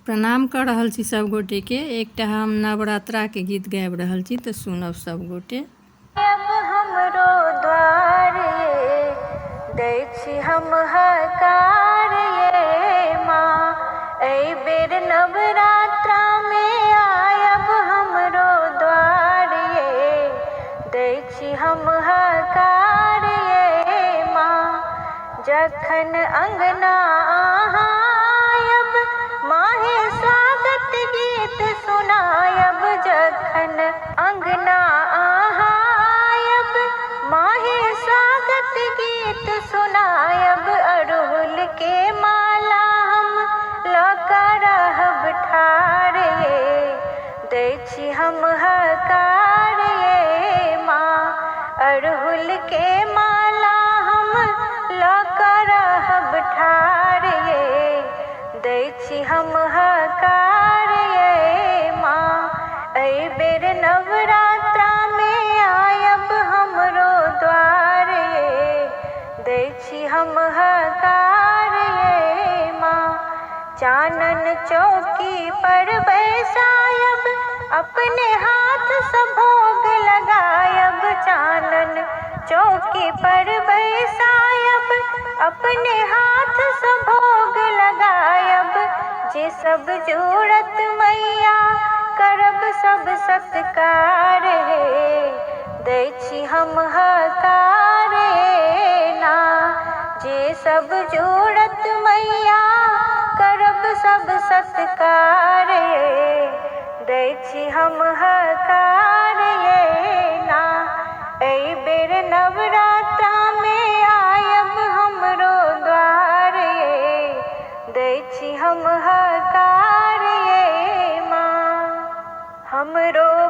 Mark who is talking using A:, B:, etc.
A: प्रणाम कर रहल छी सब गोटे के। एकटा हम नवरात्रा के गीत गाबि रहल छी तऽ सुनब सब गोटे।
B: अब हमरो द्वार ये दै छी हम हकार ये माँ, एहि बेर नवरात्रा में आयब हमरो द्वार ये दै छी हम हकार ये माँ। जखन अंगना अहाँ आयब माहे स्वागत गीत सुनायब, जखन अंगना अहाँ आयब माहे स्वागत गीत सुनायब। अड़हुल के माला हम लऽ रहब ठाढ़ ये दै छी हम हकार ये माँ। अड़हुल के माला हम लऽ रहब ठाढ़ ये दै छी हम हकार ये माँ। एहि बेर नवरात्रा में आयब हमरो द्वार ये दै छी हम हकार ये माँ। चानन चौकी पर बैसायब अपने हाथ से भोग लगायब, चानन चौकी पर बैसायब अपने हाथ से भोग लगायब। जे सब जूड़त मैया करब सब सत्कार हे दै छी हम हकार हे ना। जे सब जूड़त मैया करब सब सत्कार हे दै छी हम हकार ये ना। एहि बेर नवरात्रा में आयब हमरो द्वार ये दै छी हम हकार ये माँ। हमरो